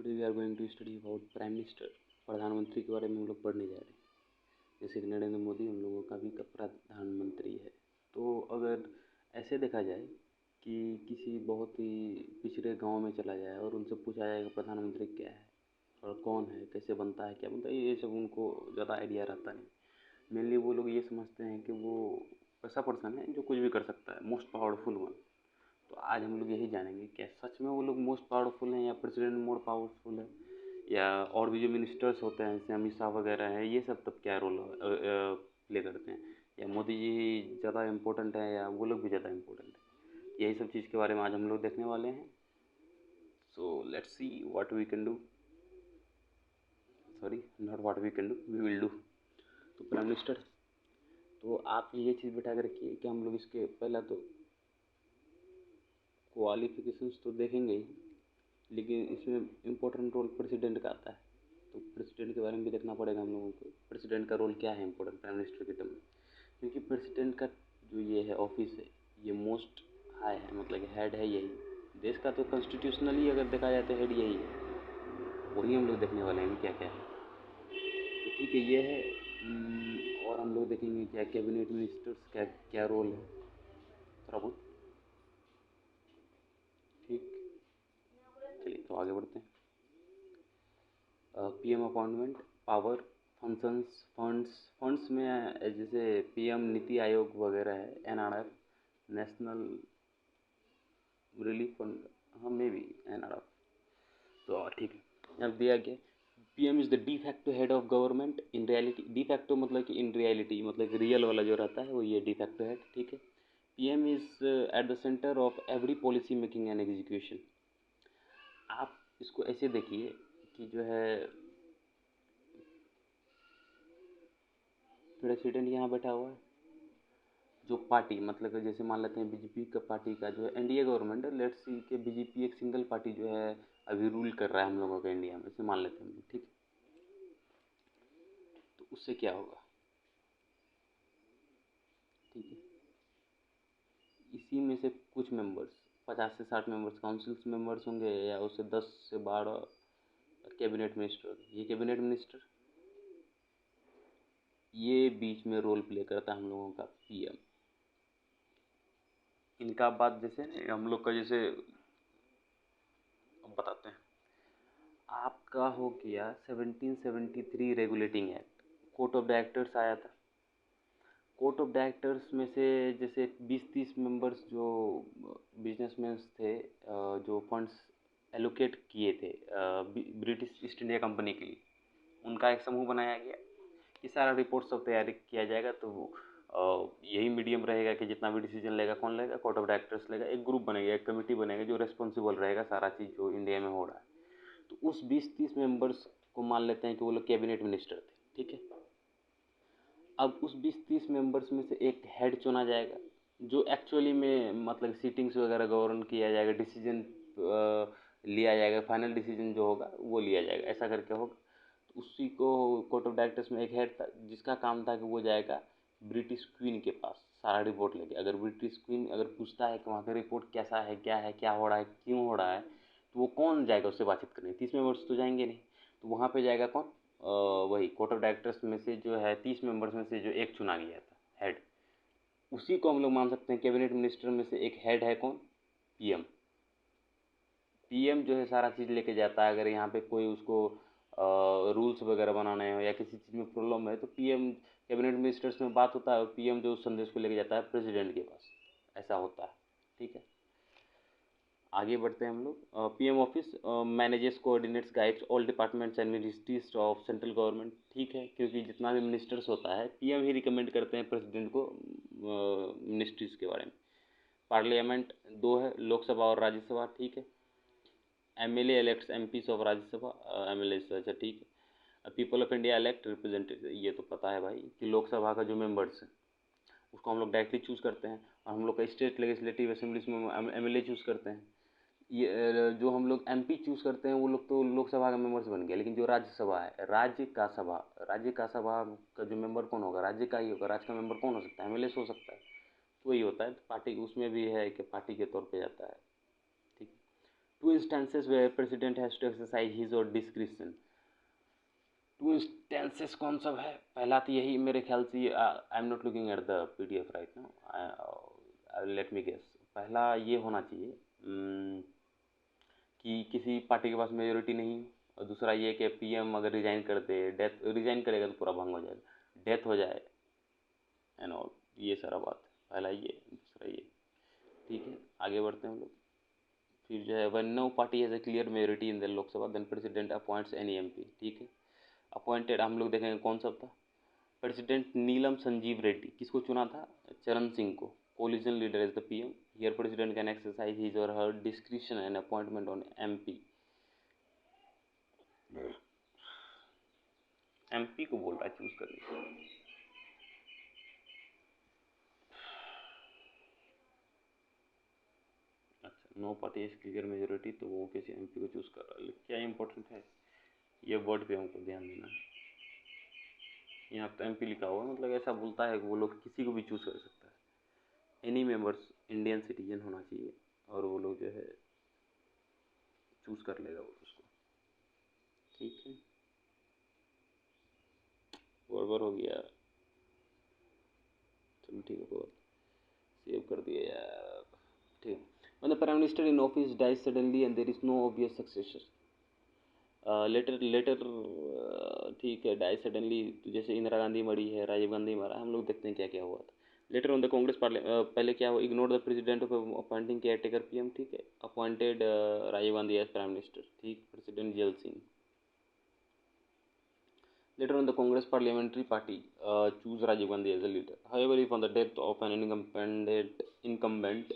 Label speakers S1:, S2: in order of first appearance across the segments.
S1: Today we are going to study about prime minister. प्रधानमंत्री के बारे में हम लोग पढ़ने जा रहे हैं। जैसे कि नरेंद्र मोदी हम लोगों का भी प्रधानमंत्री है। तो अगर ऐसे देखा जाए कि किसी बहुत ही पिछड़े गांव में चला जाए और उनसे पूछा जाए कि प्रधानमंत्री क्या है और कौन है, कैसे बनता है, क्या बनता है, ये सब उनको ज़्यादा आइडिया रहता नहीं। मेनली वो लोग ये समझते हैं कि वो ऐसा पर्सन है जो कुछ भी कर सकता है, मोस्ट पावरफुल वन। तो आज हम लोग यही जानेंगे क्या सच में वो लोग मोस्ट पावरफुल हैं या प्रेसिडेंट मोस्ट पावरफुल है, या और भी जो मिनिस्टर्स होते हैं जैसे अमित शाह वगैरह हैं, ये सब तब क्या रोल प्ले करते हैं, या मोदी जी ज़्यादा इम्पोर्टेंट है या वो लोग भी ज़्यादा इम्पोर्टेंट है। यही सब चीज़ के बारे में आज हम लोग देखने वाले हैं। So let's see what we can do, sorry not what we can do, we will do. तो प्राइम मिनिस्टर, तो आप ये चीज़ बैठा कर रखिए कि हम लोग इसके पहला तो क्वालिफिकेशंस तो देखेंगे ही, लेकिन इसमें इम्पोर्टेंट रोल प्रेसिडेंट का आता है। तो प्रेसिडेंट के बारे में भी देखना पड़ेगा हम लोगों को, प्रेसिडेंट का रोल क्या है इम्पोर्टेंट प्राइम मिनिस्टर के टर्म में। क्योंकि प्रेसिडेंट का जो ये है ऑफिस है, ये मोस्ट हाई है, मतलब हेड है यही देश का। तो कॉन्स्टिट्यूशनली अगर देखा जाए तो हेड यही है, वही हम लोग देखने वाले हैं क्या क्या है। तो ठीक है, ये है। और हम लोग देखेंगे क्या कैबिनेट मिनिस्टर्स क्या क्या रोल है, थोड़ा बहुत। ठीक, चलिए तो आगे बढ़ते हैं। PM appointment, power, functions, funds में जैसे पीएम नीति आयोग वगैरह है, एनआरएफ, नेशनल रिलीफ फंड, हाँ मे बी एनआरएफ। तो ठीक है, अब दिया गया PM is the de facto head of government in reality. De facto मतलब कि इन रियलिटी, मतलब कि रियल वाला जो रहता है वो ये डी फैक्टो हेड। ठीक है, PM is at the centre of every policy making and execution. आप इसको ऐसे देखिए कि जो है प्रेसिडेंट यहाँ बैठा हुआ है, जो पार्टी मतलब कि जैसे मान लेते हैं बीजेपी का पार्टी का जो है एनडीए गवर्नमेंट है, लेट्स सी के बीजेपी एक सिंगल पार्टी जो है अभी रूल कर रहा है हम लोगों का इंडिया में, इसे मान लेते हैं हम लोग। ठीक है, तो उससे क्या होगा, ठीक है, इसी में से कुछ मेंबर्स, 50 से 60 मेंबर्स काउंसिल्स मेंबर्स होंगे, या उससे 10 से 12 कैबिनेट मिनिस्टर। ये कैबिनेट मिनिस्टर ये बीच में रोल प्ले करता है हम लोगों का पीएम। इनका बात जैसे हम लोग का जैसे अब बताते हैं। आपका हो गया 1773 regulating act, court of directors आया था। कोर्ट ऑफ डायरेक्टर्स में से जैसे 20-30 मेंबर्स जो बिजनेसमैन थे, जो फंड्स एलोकेट किए थे ब्रिटिश ईस्ट इंडिया कंपनी के लिए, उनका एक समूह बनाया गया। ये सारा रिपोर्ट सब तैयारी किया जाएगा। तो यही मीडियम रहेगा कि जितना भी डिसीजन लेगा कौन लेगा, कोर्ट ऑफ डायरेक्टर्स लेगा। एक ग्रुप बनेगा, एक कमेटी बनेगा जो रेस्पॉन्सिबल रहेगा सारा चीज़ जो इंडिया में हो रहा है। तो उस 20-30 मेंबर्स को मान लेते हैं कि वो लोग कैबिनेट मिनिस्टर थे। ठीक है, अब उस 20-30 मेंबर्स में से एक हेड चुना जाएगा, जो एक्चुअली में मतलब सीटिंग्स वगैरह गवर्न किया जाएगा, डिसीजन लिया जाएगा, फाइनल डिसीजन जो होगा वो लिया जाएगा, ऐसा करके होगा। तो उसी को कोर्ट ऑफ डायरेक्टर्स में एक हेड था जिसका काम था कि वो जाएगा ब्रिटिश क्वीन के पास सारा रिपोर्ट लेके। अगर ब्रिटिश क्वीन अगर पूछता है कि वहाँ का रिपोर्ट कैसा है, क्या हो रहा है, क्यों हो रहा है, तो वो कौन जाएगा उससे बातचीत करने, 30 मेंबर्स तो जाएंगे नहीं। तो वहाँ पे जाएगा कौन, वही कोर्ट ऑफ डायरेक्टर्स में से जो है 30 मेंबर्स में से जो एक चुना गया था हेड, उसी को हम लोग मान सकते हैं कैबिनेट मिनिस्टर में से एक हेड है कौन, पीएम। पीएम जो है सारा चीज़ लेके जाता है। अगर यहाँ पे कोई उसको रूल्स वगैरह बनाने हो या किसी चीज़ में प्रॉब्लम है तो पीएम, कैबिनेट मिनिस्टर्स में बात होता है और पीएम जो उस संदेश को लेके जाता है प्रेसिडेंट के पास, ऐसा होता है। ठीक है, आगे बढ़ते हैं हम लोग। PM office manages, coordinates, guides all departments and ministries of central government. ठीक है, क्योंकि जितना भी मिनिस्टर्स होता है पीएम ही रिकमेंड करते हैं प्रेसिडेंट को मिनिस्ट्रीज के बारे में। पार्लियामेंट दो है, लोकसभा और राज्यसभा। ठीक है, MLA elects MPs of Rajya Sabha, MLA. अच्छा ठीक है, people of India elect representative. ये तो पता है भाई कि लोकसभा का जो मेंबर्स है उसको हम लोग डायरेक्टली चूज़ करते हैं, और हम लोग का स्टेट लेजिस्लेटिव असेंबलीज में एमएलए चूज़ करते हैं। ये जो हम लोग एमपी चूज़ करते हैं वो लोग तो लोकसभा का मेंबर्स बन गया, लेकिन जो राज्यसभा है, राज्य का सभा का जो मेंबर कौन होगा, राज्य का ही होगा। राज्य का मेंबर कौन हो सकता है, एमएलए हो सकता है। तो वही होता है, तो पार्टी उसमें भी है कि पार्टी के तौर पे जाता है। ठीक, 2 instances where president has to exercise his or discretion. 2 instances कौन सा है? पहला तो यही मेरे ख्याल से, I am not looking at the PDF right now, let me guess. पहला ये होना चाहिए कि किसी पार्टी के पास मेजोरिटी नहीं, और दूसरा ये कि PM अगर रिजाइन कर दे, रिजाइन करेगा तो पूरा भंग हो जाएगा, डेथ हो जाए एंड ऑल, ये सारा बात है। पहला ये, दूसरा ये, ठीक है। आगे बढ़ते हैं हम लोग। फिर जो है, when no party has a clear majority in the Lok Sabha then president appoints any MP, ठीक है। अपॉइंटेड हम लोग देखेंगे कौन सा था। प्रेसिडेंट नीलम संजीव रेड्डी किसको चुना था? चरण सिंह को। Coalition leader is the PM। Here president can exercise his or her discretion and appointment on MP। MP को बोल रहा है चूज करने को। अच्छा, no party is clear majority, तो वो किसी MP को चूज कर रहा है। क्या इंपॉर्टेंट है ये वर्ड पे हमको ध्यान देना है। यहाँ तो MP लिखा हुआ है, मतलब ऐसा बोलता है कि वो लोग किसी को भी चूज कर सकता है। एनी मेंबर्स इंडियन सिटीजन होना चाहिए और वो लोग जो है चूज कर लेगा वो उसको, ठीक है। गड़बड़ हो गया, चलो ठीक है, कोई बात, सेव कर दिया यार, ठीक। When the prime minister in office dies suddenly and there is no obvious successor, later ठीक है, डाई सडनली, जैसे इंदिरा गांधी मरी है, राजीव गांधी मरा, हम लोग देखते हैं क्या क्या हुआ था। Letter on the Congress parliament, पहले क्या हुआ, ignore the president of appointing caretaker PM, ठीक है, appointed Rajiv Gandhi as prime minister, ठीक, president Zail Singh. Later on, the Congress parliamentary party choose Rajiv Gandhi as a leader. However, if on the death of an incumbent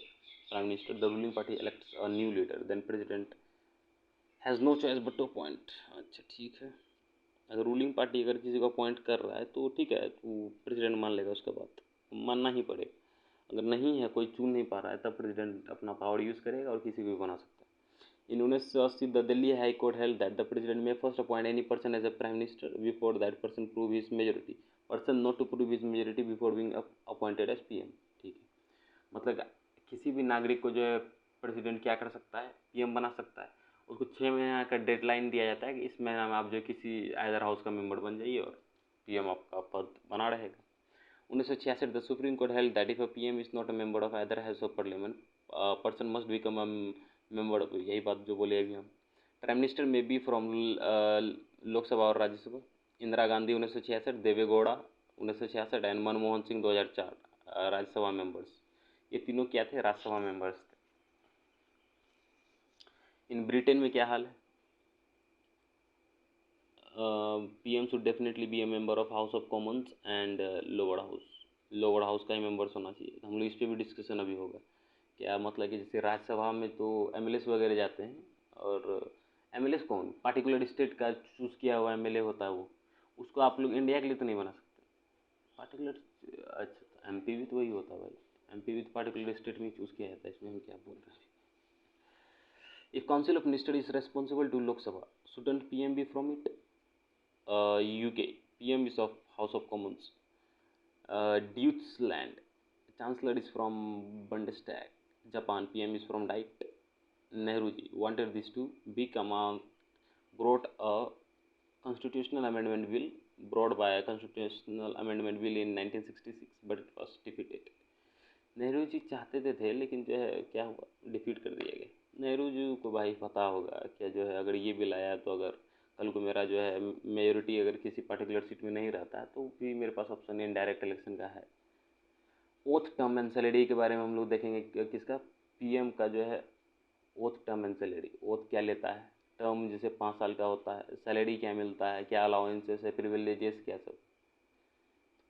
S1: prime minister, the ruling party elects a new leader, then president has no choice but to appoint. अच्छा ठीक है, अगर ruling party अगर किसी को appoint कर रहा है तो ठीक है, तो प्रेसिडेंट मान लेगा, उसके बाद मानना ही पड़ेगा। अगर नहीं है, कोई चुन नहीं पा रहा है, तब प्रेसिडेंट अपना पावर यूज़ करेगा और किसी को भी बना सकता है। In 1980, the Delhi High Court held that the president may first appoint any person as a prime minister before that person prove his majority. Person not to prove his majority before being appointed as PM, ठीक है। मतलब किसी भी नागरिक को जो है president क्या कर सकता है, PM बना सकता है। उसको 6 महीने का डेडलाइन दिया जाता है कि इस महीना में आप जो किसी आइदर हाउस का मेंबर बन जाइए और PM आपका पद बना रहेगा। 1966, the Supreme Court held that if a PM is not a member of either house of parliament, person must become a member of, यही बात जो बोले अभी हम। प्राइम मिनिस्टर में बी फ्रॉम लोकसभा और राज्यसभा। Indira Gandhi 1966, Deve Gowda 1966 and Manmohan Singh 2004 Rajya Sabha members. ये तीनों क्या थे? राज्यसभा मेंबर्स थे। इन ब्रिटेन में क्या हाल है? PM should definitely be a member of House of Commons and lower house का ही मेंबर्स होना चाहिए। हम लोग इस पर भी डिस्कशन अभी होगा। क्या मतलब कि जैसे राज्यसभा में तो MLAs वगैरह जाते हैं, और MLAs कौन? पार्टिकुलर स्टेट का चूज़ किया हुआ MLA होता है वो, उसको आप लोग इंडिया के लिए तो नहीं बना सकते पार्टिकुलर। अच्छा, MP भी तो वही होता है भाई, MP भी तो पार्टिकुलर स्टेट में चूज़ किया जाता है, इसमें हम क्या बोल रहे हैं। If Council of Ministers is responsible to Lok Sabha, shouldn't PM be from it? UK, PM is of House of Commons. Deutschland, Chancellor is from Bundestag. Japan, PM is from Diet. Nehruji wanted this to become brought a constitutional amendment bill brought by a constitutional amendment bill in 1966, but it was defeated. Nehru ji चाहते थे लेकिन जो है क्या हुआ, defeat कर दिया गया। नेहरू जी को भाई पता होगा क्या जो है, अगर ये बिल आया तो अगर कल को मेरा जो है मेजोरिटी अगर किसी पर्टिकुलर सीट में नहीं रहता है तो भी मेरे पास ऑप्शन इनडायरेक्ट इलेक्शन का है। ओथ टर्म एंड सैलरी के बारे में हम लोग देखेंगे किसका, PM का जो है oath term and salary. Oath क्या लेता है? टर्म जैसे 5 साल का होता है, सैलरी क्या मिलता है, क्या अलाउंसेस है, प्रिविलेजेस क्या सब।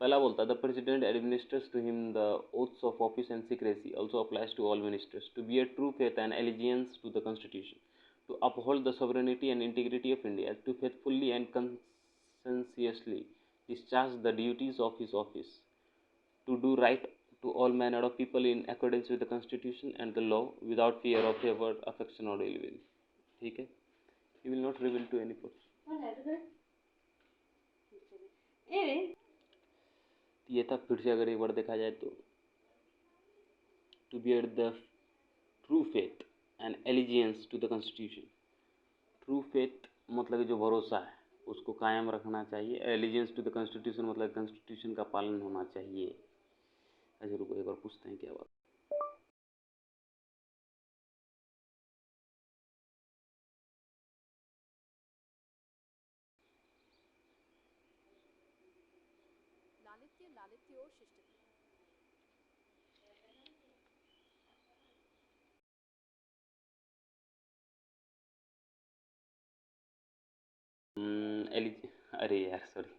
S1: पहला बोलता है the president administrates to him the oaths of office and secrecy also applies to all ministers to bear true faith and allegiance to the constitution, to uphold the sovereignty and integrity of India, to faithfully and conscientiously discharge the duties of his office, to do right to all manner of people in accordance with the constitution and the law without fear of favor, affection or ill will, ठीक है। He will not reveal to any person। ये था, फिर से अगर एक बार देखा जाए तो to bear the true faith and allegiance to the constitution. True faith मतलब जो भरोसा है उसको कायम रखना चाहिए। एलिजियंस टू द कॉन्स्टिट्यूशन मतलब कॉन्स्टिट्यूशन का पालन होना चाहिए। अच्छा रुको एक बार पूछते हैं क्या बात।
S2: लालित्य, लालित्य और शिष्टता।
S1: एलिज अरे यार सॉरी।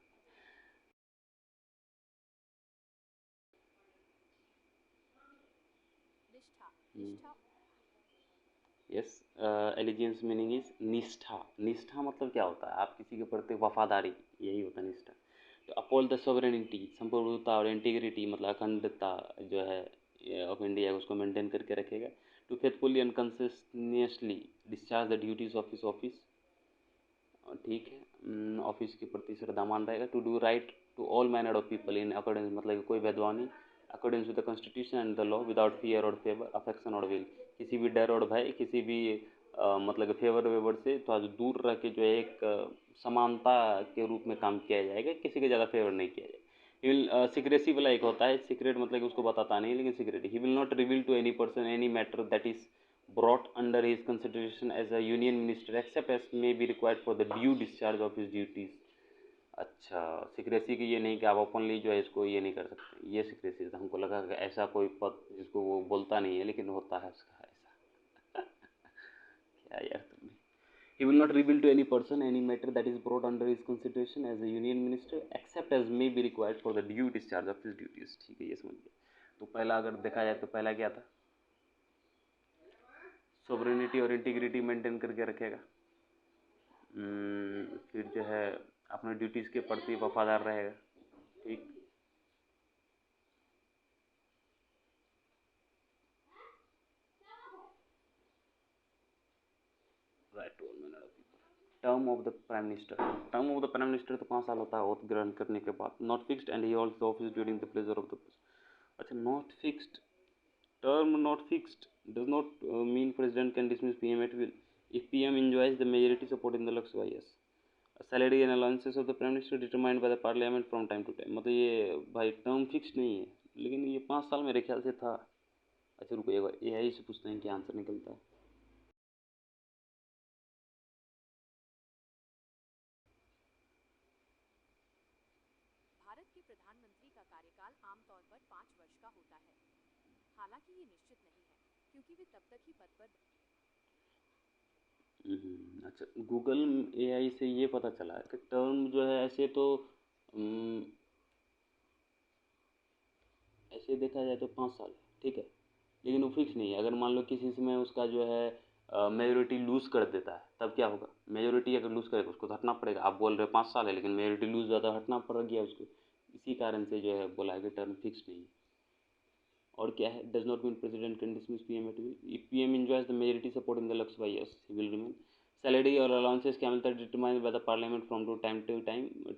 S2: निष्ठा, निष्ठा।
S1: यस, एलिजियंस मीनिंग इज निष्ठा। निष्ठा मतलब क्या होता है, आप किसी के प्रति वफादारी, यही होता है निष्ठा। तो अपहोल्ड द सॉवरेनिटी, संप्रभुता और इंटीग्रिटी मतलब अखंडता जो है ऑफ इंडिया उसको मेंटेन करके रखेगा। To faithfully and consistently discharge the duties of his office, ठीक है, ऑफिस के प्रति श्रद्धामान रहेगा। To do right to all manner of people in accordance मतलब कोई भेदभाव नहीं, accordance with the constitution and the law without fear और फेवर अफेक्शन और विल, किसी भी डर और भय, किसी भी मतलब फेवर वेवर से थोड़ा दूर रह के जो है एक समानता के रूप में काम किया जाएगा, किसी के ज़्यादा फेवर नहीं किया जाएगा। ही विल सीक्रेसी वाला एक होता है, सीक्रेट मतलब कि उसको बताता नहीं लेकिन secret. He will not reveal to any person any matter that is brought under his consideration as a union minister except as may be required for the due discharge of his duties। अच्छा, secrecy की ये नहीं कि आप openly जो है इसको ये नहीं कर सकते, ये सिक्रेसी था। हमको लगा कि ऐसा कोई पद जिसको वो बोलता नहीं है लेकिन होता है उसका ऐसा। क्या यार तुमने। He will not reveal to any person any matter that is brought under his consideration as a union minister except as may be required for the due discharge of his duties। ठीक है, ये समझ गया। तो पहला अगर देखा जाए तो पहला क्या था, सोवरेनिटी और इंटीग्रिटी मेंटेन करके रखेगा। फिर जो है अपने ड्यूटीज़ के प्रति वफादार रहेगा। ठीक, right to all manner of people. Term of the prime minister, term of the prime minister तो 5 साल होता है ओथ ग्रहण करने के बाद। Not fixed and he holds the office during the pleasure of the. अच्छा, not fixed, term not fixed does not mean president can dismiss PM at will if PM enjoys the majority support in the Lok Sabha। Yes, salary and allowances of the prime minister determined by the parliament from time to time। मतलब ये भाई term fix नहीं है लेकिन ये 5 साल मेरे ख्याल से था। अच्छा रुको एक बार AI से पूछते हैं क्या आंसर निकलता है।
S2: भारत के प्रधानमंत्री का कार्यकाल आमतौर पर 5 वर्ष का होता है। हालांकि ये निश्चित नहीं है क्योंकि वे तब तक ही पद पर।
S1: अच्छा, गूगल AI से ये पता चला कि टर्म जो है ऐसे तो हम्म, ऐसे देखा जाए तो 5 साल, ठीक है, लेकिन वो फिक्स नहीं है। अगर मान लो किसी समय उसका जो है मेजोरिटी लूज़ कर देता है तब क्या होगा। मेजोरिटी अगर लूज़ करेगा उसको तो हटना पड़ेगा। आप बोल रहे हो 5 साल है लेकिन मेजोरिटी लूज़ ज़्यादा हटना पड़ गया उसको। इसी कारण से जो है बोला है कि टर्म फिक्स नहीं है। और क्या है, does not mean president can dismiss PM at will if PM enjoys the majority support in the Lok Sabha। Yes, he will remain। Salary और अलाउंसेस क्या मिलता है determine by the parliament from to time.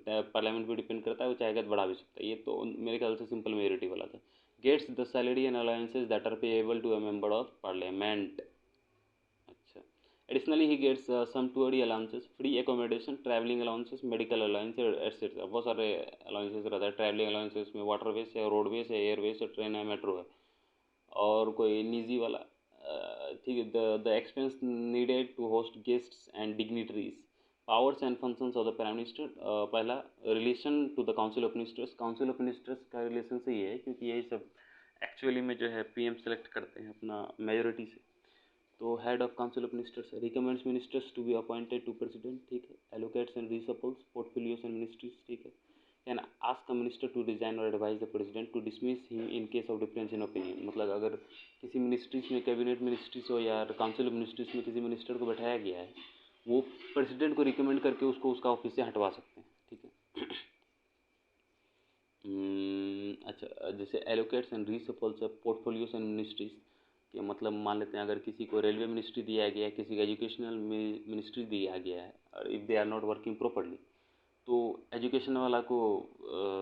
S1: Parliament पे depend करता है, वो चाहेगा तो बढ़ा भी सकता है। ये तो मेरे ख्याल से सिंपल मेजोरिटी वाला था। Gets the salary and allowances that are payable to a member of parliament. अच्छा, additionally he gets sumptuary allowances, free accommodation, travelling allowances, medical allowance etcetera. बहुत सारे अलाउंसेस रहता है। ट्रैवलिंग अलाउंसेस में waterways है, roadways है, airways है, train है, मेट्रो है और कोई निजी वाला। ठीक है, the expense needed to host guests and dignitaries. Powers and functions of the prime minister, पहला relation to the council of ministers. Council of ministers का रिलेशन से ये है क्योंकि यही सब एक्चुअली में जो है PM सेलेक्ट करते हैं अपना मेजोरिटी से। तो head of council of ministers recommends ministers to be appointed to president, ठीक है, allocates and reshuffles portfolios and ministries, ठीक है, can ask a minister to resign or advise the president to dismiss him in case of difference in opinion. मतलब अगर किसी ministries में, cabinet ministries हो या काउंसिल ऑफ मिनिस्ट्रीज में किसी मिनिस्टर को बैठाया गया है, वो प्रेसिडेंट को रिकमेंड करके उसको उसका ऑफिस से हटवा सकते हैं, ठीक है। अच्छा, जैसे allocates and reshuffles portfolios and ministries के मतलब मान लेते हैं अगर किसी को रेलवे मिनिस्ट्री दिया गया है, किसी को एजुकेशनल मिनिस्ट्री दिया गया है और if they are not working properly तो एजुकेशन वाला को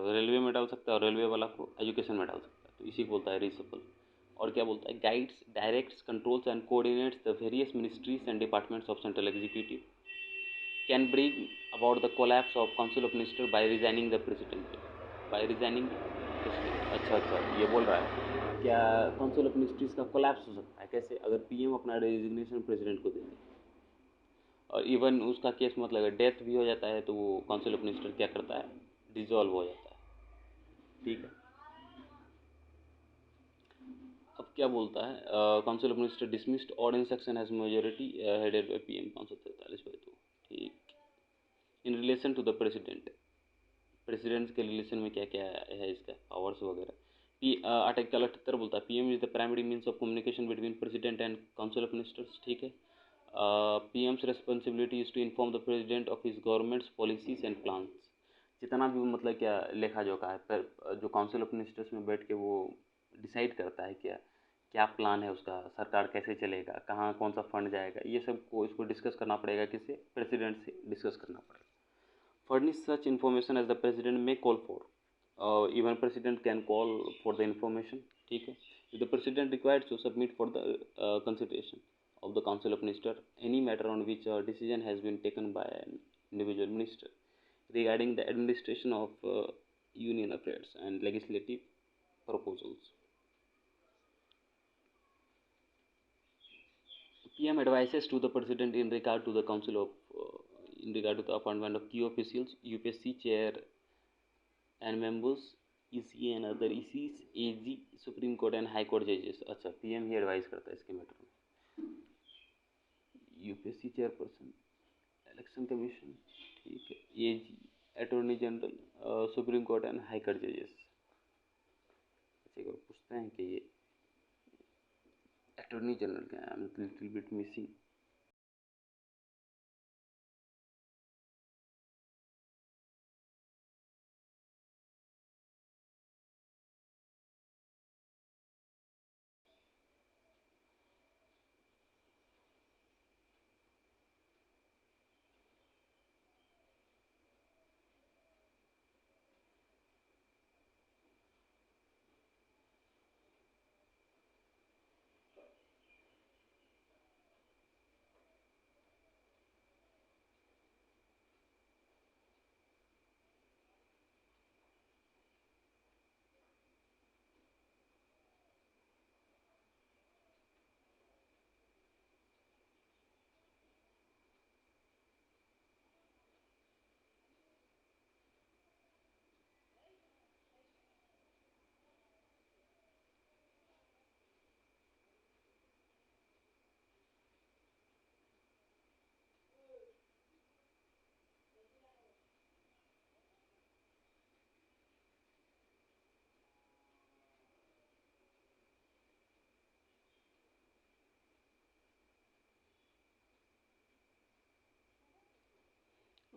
S1: रेलवे में डाल सकता है और रेलवे वाला को एजुकेशन में डाल सकता है, तो इसी को बोलता है रीसफल। और क्या बोलता है, guides, directs, controls and coordinates the various ministries and departments of central executive, can bring about the collapse of council of minister by resigning the president, by resigning president. अच्छा, ये बोल रहा है क्या काउंसिल ऑफ मिनिस्ट्रीज का collapse हो सकता है कैसे, अगर पीएम अपना रेजिग्नेशन प्रेसिडेंट को दे दे, और इवन उसका केस मतलब अगर डेथ भी हो जाता है तो वो काउंसिल ऑफ मिनिस्टर क्या करता है, डिसॉल्व हो जाता है। ठीक है, अब क्या बोलता है, council of minister dismissed odd in section has majority headed by PM 543/2। ठीक, in relation to the president, president's के रिलेशन में क्या क्या है इसका पावर्स वगैरह। आर्टिकल 78 बोलता है PM is the primary means of communication between president and council of ministers. ठीक है, PM's responsibility is to inform the president of his government's policies and plans. जितना भी मतलब क्या लेखा जोखा है, पर जो काउंसिल ऑफ मिनिस्टर्स में बैठ के वो डिसाइड करता है क्या क्या प्लान है उसका, सरकार कैसे चलेगा, कहाँ कौन सा फंड जाएगा, ये सब को इसको डिस्कस करना पड़ेगा, किससे, प्रेसिडेंट से डिस्कस करना पड़ेगा। Furnish such information as the president may call for, even president can call for the information. ठीक है, if the president required to submit for the consideration of the council of minister any matter on which a decision has been taken by an individual minister regarding the administration of union affairs and legislative proposals. PM advises to the president in regard to the council of in regard to the appointment of key officials, UPSC chair and members, EC and other ECs, AG, Supreme Court and High Court judges. अच्छा, PM ही advice करता है इसके matter में। UPSC chairperson, election commission, ठीक है, AG, attorney general, supreme court and high court जजेस। अच्छा, एक बार पूछते हैं कि ये अटॉर्नी जनरल क्या है, लिटिल बिट मिसिंग।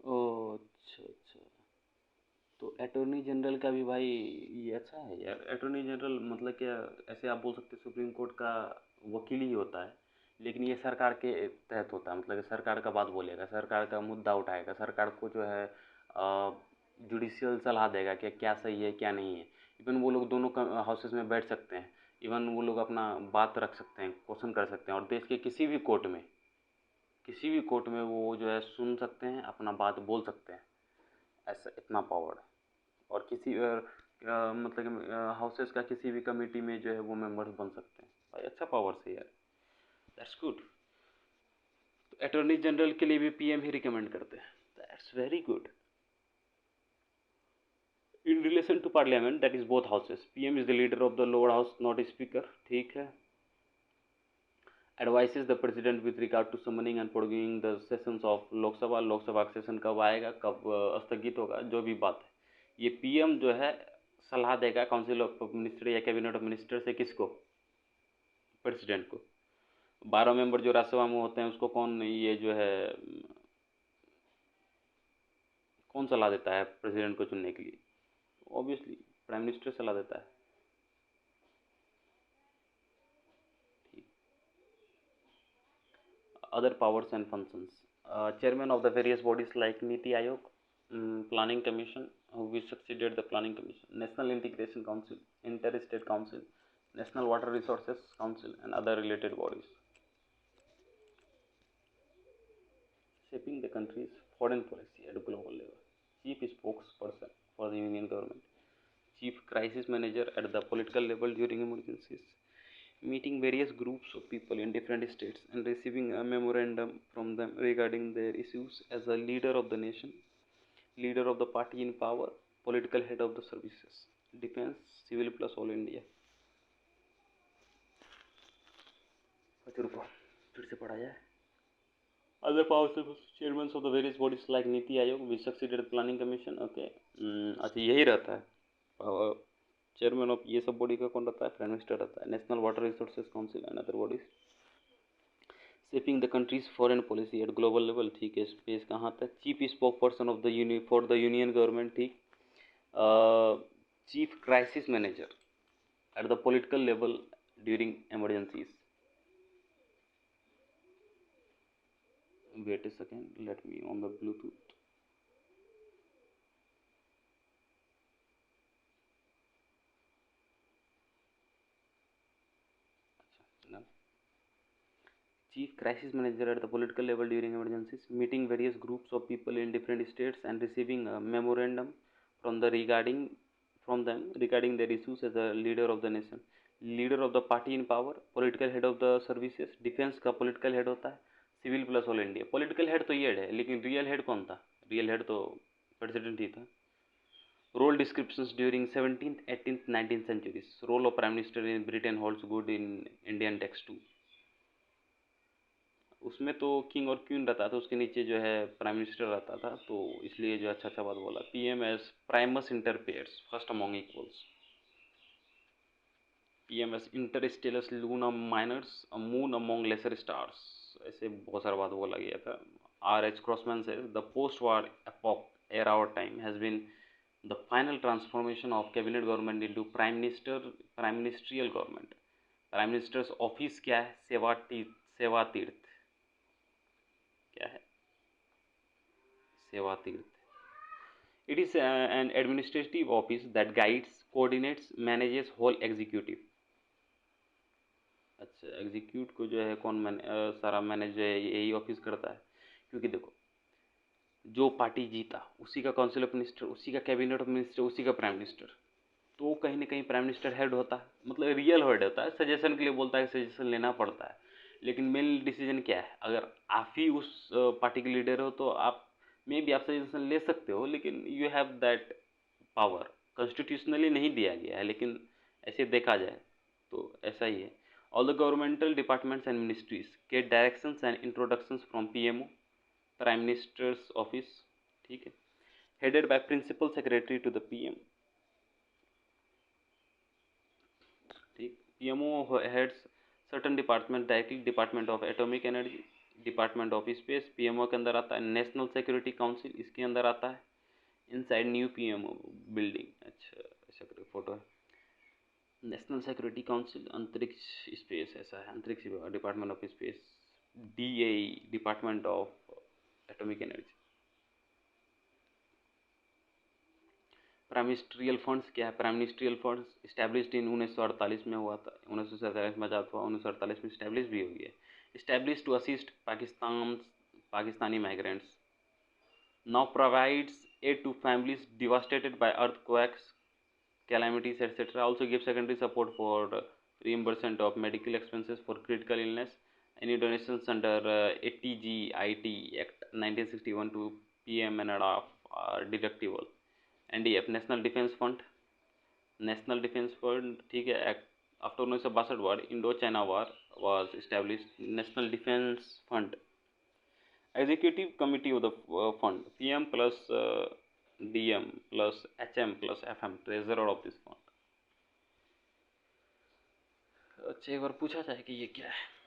S1: ओह, अच्छा, तो अटॉर्नी जनरल का भी भाई ये अच्छा है यार। अटॉर्नी जनरल मतलब क्या, ऐसे आप बोल सकते हैं सुप्रीम कोर्ट का वकील ही होता है, लेकिन ये सरकार के तहत होता है, मतलब कि सरकार का बात बोलेगा, सरकार का मुद्दा उठाएगा, सरकार को जो है जुडिशियल सलाह देगा कि क्या सही है क्या नहीं है। इवन वो लोग दोनों हाउसेस में बैठ सकते हैं, इवन वो लोग अपना बात रख सकते हैं, क्वेश्चन कर सकते हैं, और देश के किसी भी कोर्ट में वो जो है सुन सकते हैं, अपना बात बोल सकते हैं, ऐसा इतना पावर है। और किसी मतलब कि हाउसेस का किसी भी कमेटी में जो है वो मेंबर्स बन सकते हैं भाई, अच्छा पावर्स है यार, दैट्स गुड। तो अटॉर्नी जनरल के लिए भी पीएम ही रिकमेंड करते हैं, that's very good. In relation to parliament that is both houses, PM is the leader of the lower house not speaker. ठीक है, advises the president with regard to summoning and producing the sessions of Lok Sabha, Lok Sabha का session कब आएगा, कब स्थगित होगा, जो भी बात है ये पीएम जो है सलाह देगा काउंसिल ऑफ मिनिस्टर या कैबिनेट ऑफ मिनिस्टर से, किसको, प्रेसिडेंट को। 12 मेंबर जो राज्यसभा में होते हैं उसको कौन ये जो है कौन सलाह देता है प्रेसिडेंट को चुनने के लिए, ऑब्वियसली प्राइम मिनिस्टर सलाह देता है। ठीक, other powers and functions, chairman of the various bodies like NITI Aayog, planning commission, who succeeded the planning commission, national integration council, inter state council, National Water Resources Council and other related bodies. Shaping the country's foreign policy at a global level. Chief spokesperson for the Union government. Chief crisis manager at the political level during emergencies. Meeting various groups of people in different states and receiving a memorandum from them regarding their issues as a leader of the nation, leader of the party in power, political head of the services, defense, civil plus all India. अच्छा रुको, फिर से पढ़ा जाए. Other powers of chairmen of the various bodies like NITI Aayog, which succeeded planning commission. Okay, अच्छा यही रहता है. चेयरमैन ऑफ ये सब बॉडी का कौन रहता है? प्राइम मिनिस्टर रहता है. National water resources council and other bodies. Shaping the country's foreign policy at global level. ठीक है, स्पेस कहाँ तक? Chief spokesperson of the for the union government. ठीक. Chief crisis manager at the political level during emergencies. Wait a second, let me on the Bluetooth. No. Chief crisis manager at the political level during emergencies, meeting various groups of people in different states and receiving a memorandum from them regarding their issues as a leader of the nation, leader of the party in power, political head of the services. Defence का political head होता है, civil plus all India. Political head तो ये head है, लेकिन real head कौन था? Real head तो प्रेसिडेंट ही था. Role descriptions during 17th, 18th, 19th centuries. Role of Prime Minister in Britain holds good in Indian text too. उसमें तो किंग और क्वीन रहता था, उसके नीचे जो है प्राइम मिनिस्टर रहता था, तो इसलिए जो अच्छा अच्छा बात बोला. PM as primus inter pares first among equals. PM as inter stellas luna minores moon among lesser stars. ऐसे बहुत सारा बात बोला गया था. आर एच क्रॉसमैन से the post war epoch era or time has been the final transformation of cabinet government into prime ministerial government. Prime minister's office क्या है? सेवा तीर्थ. क्या है? सेवा तीर्थ. It is an administrative office that guides, coordinates, manages whole executive. अच्छा, execute को जो है कौन सारा मैनेज है, यही ऑफिस करता है. क्योंकि देखो, जो पार्टी जीता उसी का काउंसिल ऑफ मिनिस्टर, उसी का कैबिनेट ऑफ मिनिस्टर, उसी का प्राइम मिनिस्टर. तो कहीं ना कहीं प्राइम मिनिस्टर हेड होता है, मतलब रियल हेड होता है. सजेशन के लिए बोलता है, सजेशन लेना पड़ता है, लेकिन मेन डिसीजन क्या है? अगर आप ही उस पार्टी के लीडर हो तो आप में भी आप सजेशन ले सकते हो, लेकिन you have that power. Constitutionally नहीं दिया गया है, लेकिन ऐसे देखा जाए तो ऐसा ही है. All the governmental departments and ministries get directions and introductions from PMO, prime minister's office. ठीक है. Headed by principal secretary to the PM. ठीक. PMO heads certain department directly. Department of atomic energy, department of space PMO के अंदर आता है. National security council इसके अंदर आता है. Inside new PMO building. अच्छा, ऐसा करके फोटो है. नेशनल सिक्योरिटी काउंसिल अंतरिक्ष स्पेस, ऐसा है अंतरिक्ष विभाग, department of space. DAE department of atomic energy. Prime ministerial funds क्या है? Prime ministerial funds established in 1948 में हुआ था. 1947 में आजाद हुआ, 1948 में इस्टेब्लिश भी हो गया. Establish to assist Pakistani migrants. Now provides aid to families devastated by earthquakes, calamities, etc. Also gives secondary support for reimbursement of medical expenses for critical illness. Any donations under ATGIT Act 1961 to PM and NRF are deductible. NDF national defence fund. National defence fund, ठीक है. Act after 1962 war, Indo China war was established. National defence fund. Executive committee of the fund, PM plus DM plus HM plus FM, treasurer of this fund. अच्छा, एक बार पूछा जाए कि ये क्या है.